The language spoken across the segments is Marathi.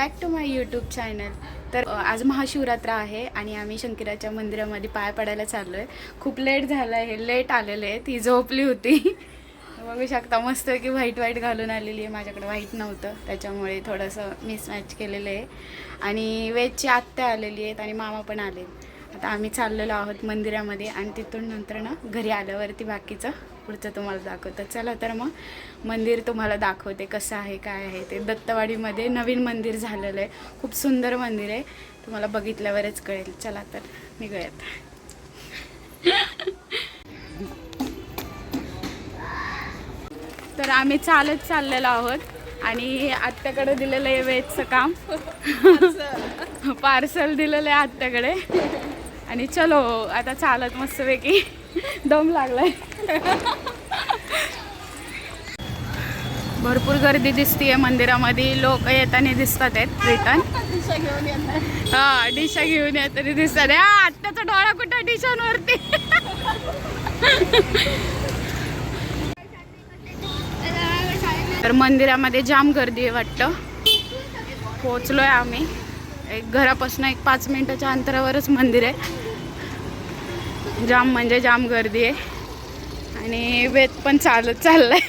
Back to my YouTube channel. तर आज महाशिवरात्र आहे आणि आम्ही शंकराच्या मंदिरामध्ये पाय पडायला चाललो आहे. खूप लेट झालं आहे, लेट आलेले आहे. ती झोपली होती. बघू शकता मस्त की व्हाईट घालून आलेली आहे. माझ्याकडे व्हाईट नव्हतं त्याच्यामुळे थोडंसं मिसमॅच केलेलं आहे. आणि वेजची आत्या आलेली आहेत आणि मामा पण आले. आता आम्ही चाललेलो आहोत मंदिरामध्ये आणि तिथून नंतर ना घरी आल्यावरती बाकीचं पुढचं तुम्हाला दाखवतं. चला तर मग मंदिर तुम्हाला दाखवते कसं आहे काय आहे ते. दत्तवाडीमध्ये नवीन मंदिर झालेलं आहे. खूप सुंदर मंदिर आहे. तुम्हाला बघितल्यावरच कळेल. चला तर निघूयात. तर आम्ही चालत चाललेलो आहोत आणि आत्याकडे दिलेलं आहे वेजचं काम. पार्सल दिलेलं आहे आत्याकडे. आणि चलो आता चालत मस्तपैकी दम लागलाय. भरपूर गर्दी दिसतीये मंदिरामध्ये. लोक येताना दिसतात आहेत रिटर्न. हा डिशा घेऊन येताना दिसतात. आत्याचा डोळा कुठं डिशांवरती. तर मंदिरामध्ये जाम गर्दी आहे वाटतं. पोहोचलोय आम्ही. एक घरापासून 5 मिनिटाच्या अंतरावरच मंदिर आहे. जाम म्हणजे जाम गर्दी आहे आणि वेद पण चालत चाललाय.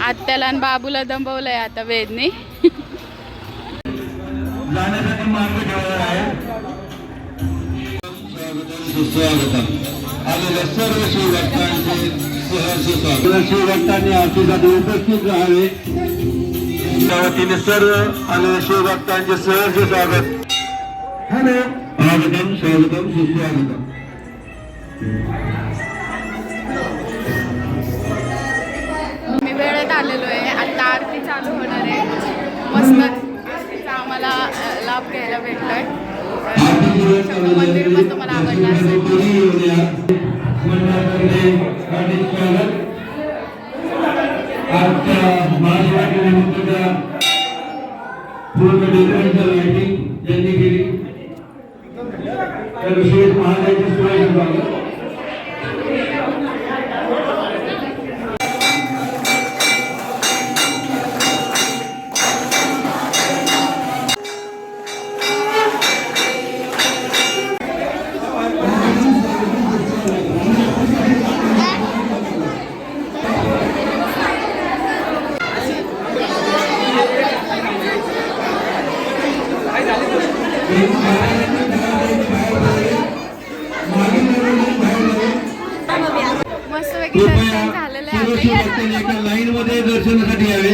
आत्याला आणि बाबूला दंबवलंय आता वेदने. आलेल्या सर्व शिवभक्तांचे शिवभक्तांनी आरतीसाठी उपस्थित राहावे. त्या वतीने सर्व आलेल्या शिवभक्तांचे सहर्ष स्वागत. हॅलो, स्वागतम स्वागतम सुस्वागतम. मी वेळेत आलेलो आहे. आता आरती चालू होणार आहे. मस्त आरतीचा आम्हाला लाभ घ्यायला भेटतोय. मंदिर पण तुम्हाला आवडलं असेल. लाईन मध्ये दर्शनासाठी यावे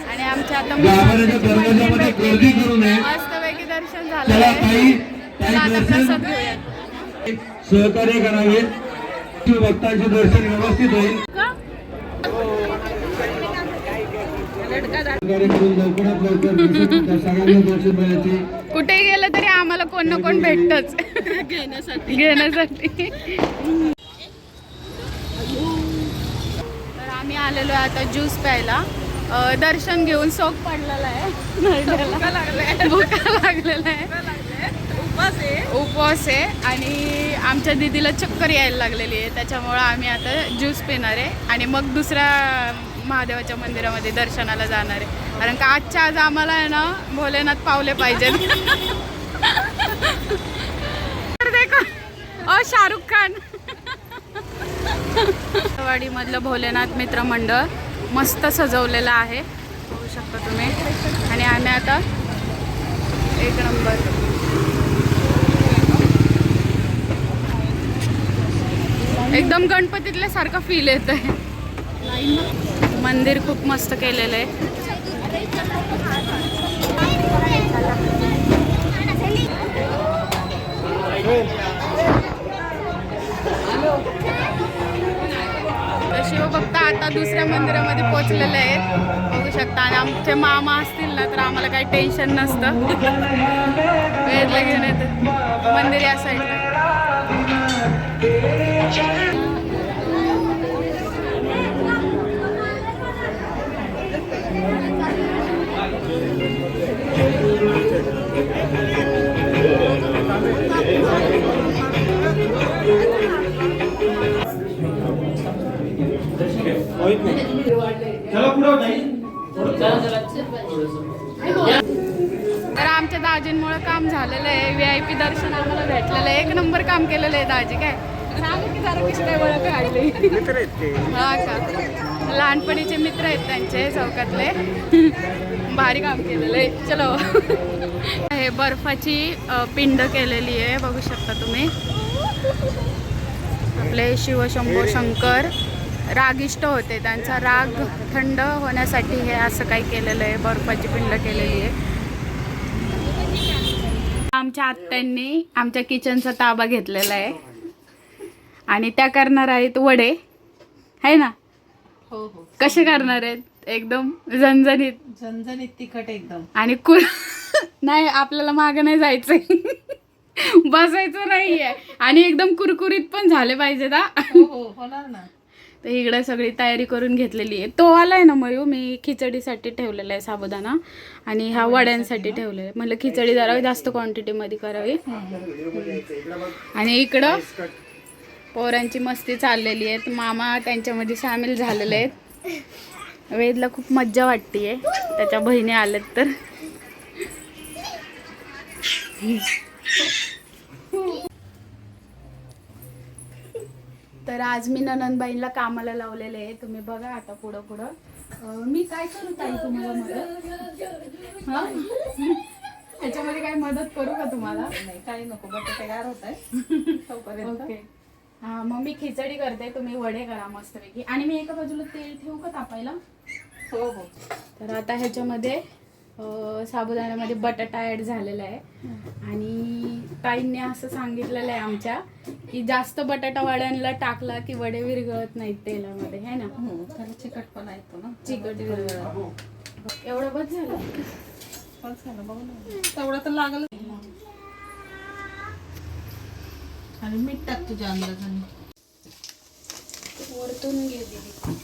आणि आमच्या आता दरवाजामध्ये गर्दी करू नये. मस्तपैकी दर्शन झालं. प्रसाद घेऊया. सहकार्य करावे. भक्तांचे दर्शन व्यवस्थित होईल. कुठे गेलं तरी आम्हाला कोण ना कोण भेटतच घेण्यासाठी. तर आम्ही आलेलो आहे आता ज्यूस प्यायला. दर्शन घेऊन शौक पडलेला आहे. भूका लागलेला आहे. उपवास आहे आणि आमच्या दीदीला चक्कर यायला लागलेली आहे. त्याच्यामुळं आम्ही आता ज्यूस पिणार आहे आणि मग दुसऱ्या महादेवाच्या मंदिरामध्ये दर्शनाला जाणार आहे. कारण का आजच्या आज आम्हाला आहे ना भोलेनाथ पावले पाहिजेत. देखो शाहरुख खान. वाडीमधलं भोलेनाथ मित्र मंडळ मस्त सजवलेलं आहे. बघू शकता तुम्ही. आणि आम्ही आता एक नंबर एकदम गणपतीतल्या सारखा फील येत आहे. मंदिर खूप मस्त केलेलं आहे. शिवभक्त आता दुसऱ्या मंदिरामध्ये पोहोचलेले आहेत. बघू शकता. आणि आमचे मामा असतील ना तर आम्हाला काही टेन्शन नसतं. वेळेला घेऊन येतात मंदिर या साईडला. आमच्या दाजींमुळे काम झालेलं आहे. VIP दर्शन आम्हाला भेटलेलं आहे. 1 नंबर काम केलेलं आहे दाजी. काय सांगू की जरा कशी काय ओळख राहिली. हा का, लहानपणीचे मित्र आहेत त्यांचे चौकातले. भारी काम केलेलं आहे. चलो. हे बर्फाची पिंड केलेली आहे, बघू शकता तुम्ही. आपले शिवशंभो शंकर रागिष्ट होते, त्यांचा राग थंड होण्यासाठी हे असं काही केलेलं आहे. बर्फाची पिंड केलेली आहे. आमच्या आत्यांनी आमच्या किचनचा ताबा घेतलेला आहे आणि त्या करणार आहेत वडे, आहे ना? हो हो. कसे करणार आहेत? एकदम झणझणीत झणझणीत तिखट एकदम. आणि नाही, आपल्याला मागं नाही जायचंय. बसायचं नाहीये आणि एकदम कुरकुरीत पण झाले पाहिजे ना. हो हो होणार ना. तर इकडे सगळी तयारी करून घेतलेली आहे. तो आलाय ना मयू, मी खिचडीसाठी ठेवलेला आहे साबुदाणा आणि ह्या वड्यांसाठी ठेवलेलं आहे. म्हणलं खिचडी जरा जास्त क्वांटिटीमध्ये करावी. आणि इकडं पोरांची मस्ती चाललेली आहे. मामा त्यांच्यामध्ये सामील झालेले आहेत. वेदला खूप मज्जा वाटतेय, त्याच्या बहिणी आल्यात तर. तर आज मी ननंदबाईंना कामाला लावलेले आहे. तुम्ही बघा आता पुढं पुढं मी काय करू ताई तुम्हाला मदत? हा, ह्याच्यामध्ये काय मदत करू का तुम्हाला? नाही काही नको, बटाटे गार होत आहे. ओके. हा, मग मी खिचडी करते, तुम्ही वडे करा मस्तपैकी. आणि मी एका बाजूला तेल ठेवू का तापायला? हो हो. तर आता ह्याच्यामध्ये साबुदाण्यामध्ये बटाटा ॲड झालेला आहे. आणि ताईंनी असं सांगितलेलं आहे आमच्या की जास्त बटाटा वड्यांना टाकला की वडे विरघळत नाहीत तेलामध्ये, है ना? त्याला चिकटपणा येतो ना. चिकट विरघळत. एवढं बस झालं. बस झालं, बघू ना. तेवढं तर लागलं. आणि मीठ टाक तुझ्या अंदाजाने. वरतून घे दीदी.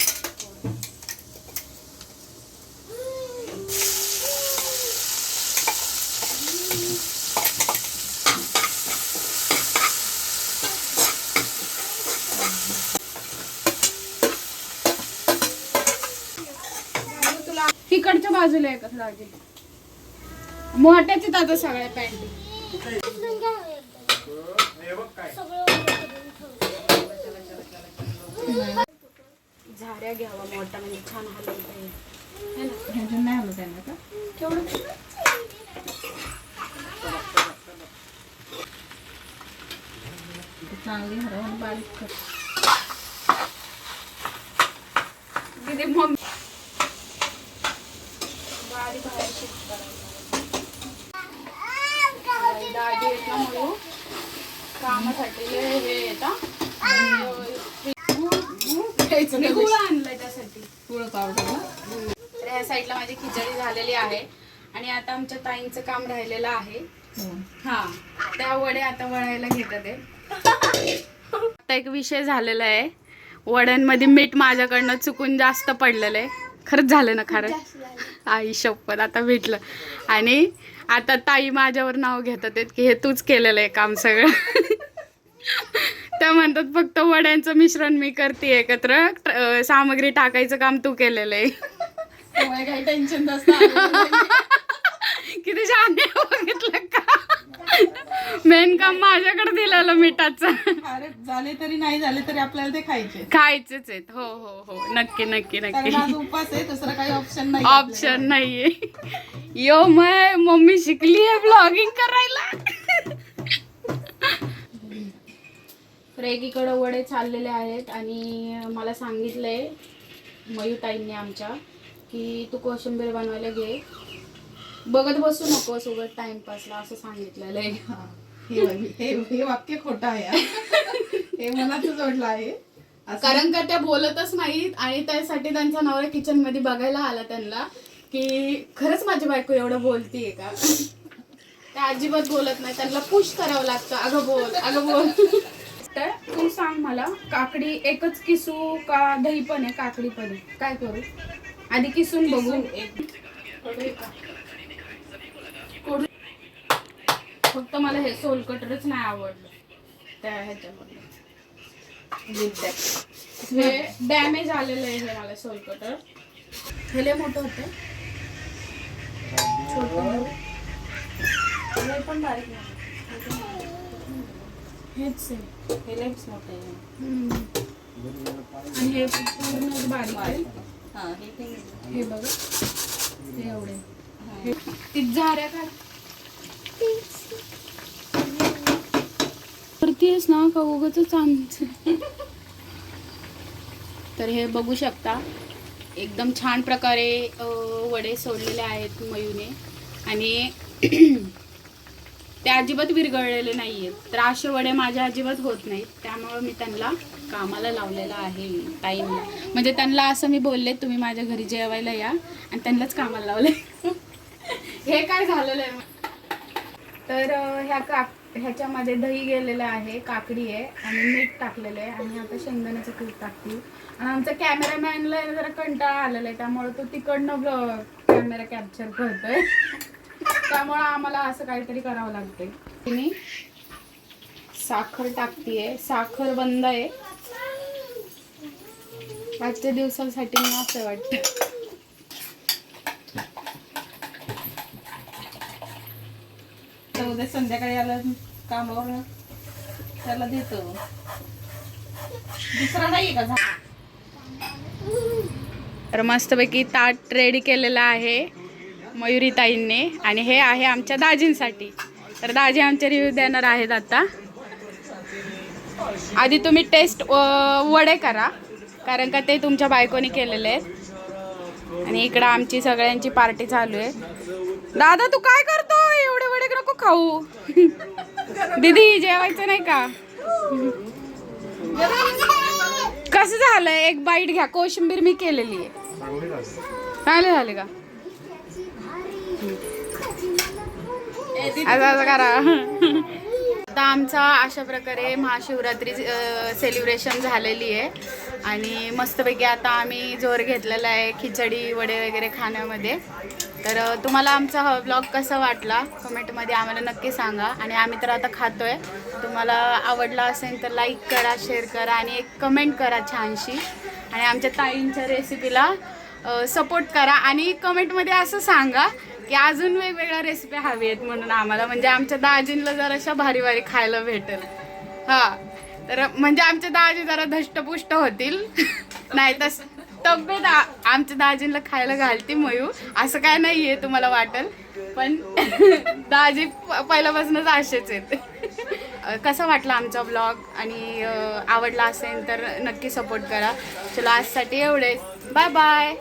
तिकडच्या बाजूला आहे का दाजी? मोठ्याच आता सगळ्या पॅन्टी. झाऱ्या घ्यावा मोठा, म्हणजे छान हलवता येईल, है ना? ह्याच्यात नाही हलवता येणार का? केवढं चांगली हरवून बारीक कर. दीदी मम्मी बारीक बाहेर शिफ्ट करायला. दाजी येत ना म्हणून कामासाठी हे येतात. गुळ आणलाय त्यासाठी. गुळ पावडर ना. तर ह्या साईडला माझी खिचडी झालेली आहे आणि आता आमच्या ताईंचं काम राहिलेलं आहे. हा, त्या वडे आता वळायला घेतात आहे. आता एक विषय झालेला आहे, वड्यांमध्ये मीठ माझ्याकडनं चुकून जास्त पडलेलं आहे. खरंच झालं ना? खरंच आई शपथ, आता भेटलं. आणि आता ताई माझ्यावर नाव घेतात आहेत की हे तूच केलेलं आहे काम सगळं. त्या म्हणतात फक्त वड्यांचं मिश्रण मी करते एकत्र, सामग्री टाकायचं काम तू केलेलं आहे. काही टेन्शन नसतं. किती छान बघितलं का? मेन काम माझ्याकडे दिलेलं मिठाचं. अरे झाले तरी नाही झाले तरी आपल्याला ते खायचे. खायचेच आहेत. हो हो हो, नक्की नक्की नक्की. आज उपास आहे, दुसरा काही ऑप्शन नाही. ऑप्शन नाहीये. यो मम्मी शिकली आहे ब्लॉगिंग करायला. तर एकीकडे वडे चाललेले आहेत आणि मला सांगितलंय मयूताईंनी आमच्या की तू कोशिंबीर बनवायला घे, बघत बसू नकोस उगाच टाइमपासला, असं सांगितलेलं आहे. हे वाक्य खोटं आहे. हे मनात जोडलं आहे. कारण का त्या बोलतच नाहीत आणि त्यासाठी त्यांचा नवरा किचन मध्ये बघायला आला त्यांना की खरंच माझी बायको एवढं बोलतीये का. त्या अजिबात बोलत नाही, त्यांना पुश करावं लागतं. अगं बोल, अगं बोल. तर तू सांग मला, काकडी एकच किसू का दही पण आहे, काकडी पण आहे, काय करू? आधी किसून बघू. फक्त मला हे सोलकटरच नाही आवडलं त्या ह्याच्यामध्ये. हे डॅमेज आलेलं आहे हे मला सोलकटर. हे लय मोठं होतं. छोटं पण बारीक नाही. हेच आहे. हे लईच मोठं आहे. आणि हे पूर्णच बारीक आहे. हां हे हे बघा हे एवढे. ती झाऱ्या काढ. करतेस ना का उगाचच आमचं. तर हे बघू शकता एकदम छान प्रकारे वडे सोडलेले आहेत मयूने आणि ते अजिबात विरघळलेले नाही आहेत. तर असे वडे माझ्या अजिबात होत नाहीत. त्यामुळं मी त्यांना कामाला लावलेलं आहे ताईंना. म्हणजे त्यांना असं मी बोलले तुम्ही माझ्या घरी जेवायला या आणि त्यांनाच कामाला लावले. हे काय झालेलं आहे. तर ह्याच्यामध्ये दही गेलेलं आहे, काकडी आहे आणि मीठ टाकलेलं आहे आणि आता शेंगदाण्याचं कूट टाकतील. आणि आमचा कॅमेरामॅनला जरा कंटाळा आलेला आहे त्यामुळे तो तिकडनं कॅमेरा कॅप्चर करतोय. त्यामुळं आम्हाला असं काहीतरी करावं लागतंय. तिने साखर टाकतीये, साखर बंद आहे आजच्या दिवसासाठी मला असं वाटतं. तर उद्या संध्याकाळी आला कामावर त्याला देतो. दुसरा नाही का? तर मस्तपैकी ताट रेडी केलेलं आहे मयुरीताईंनी आणि हे आहे आमच्या दाजींसाठी. तर दाजी आमचे रिव्ह्यू देणार आहेत आता. आधी तुम्ही टेस्ट वडे करा कारण का ते तुमच्या बायकोनी केलेले आहेत आणि इकडं आमची सगळ्यांची पार्टी चालू आहे. दादा तू काय करतो? एवढे वडे नको खाऊ. दीदी जेवायचं नाही का? कसं झालं? एक बाईट घ्या. कोशिंबीर मी केलेली आहे. चांगले झाले का? असं करा. आता आमचा अशा प्रकारे महाशिवरात्री सेलिब्रेशन झालेली आहे आणि मस्तपैकी आता आम्ही जोर घेतलेला आहे खिचडी वडे वगैरे खाण्यामध्ये. तर तुम्हाला आमचा हा व्लॉग कसा वाटला कमेंटमध्ये आम्हाला नक्की सांगा. आणि आम्ही तर आता खातोय. तुम्हाला आवडला असेल तर लाईक करा, शेअर करा आणि एक कमेंट करा छानशी. आणि आमच्या ताईंच्या रेसिपीला सपोर्ट करा आणि कमेंटमध्ये असं सांगा की अजून वेगवेगळ्या रेसिपी हवी आहेत म्हणून आम्हाला. म्हणजे आमच्या दाजींना जराशा भारी भारी खायला भेटेल. हां तर म्हणजे आमच्या दाजी जरा धष्टपुष्ट होतील. नाही तस तब्येत आमच्या दाजींना खायला घालते मयू. असं काय नाही आहे तुम्हाला वाटेल पण दाजी पहिल्यापासूनच असेच आहेत. कसा वाटला आमचा ब्लॉग आणि आवडला असेल तर नक्की सपोर्ट करा. चला आजसाठी एवढेच. Bye bye.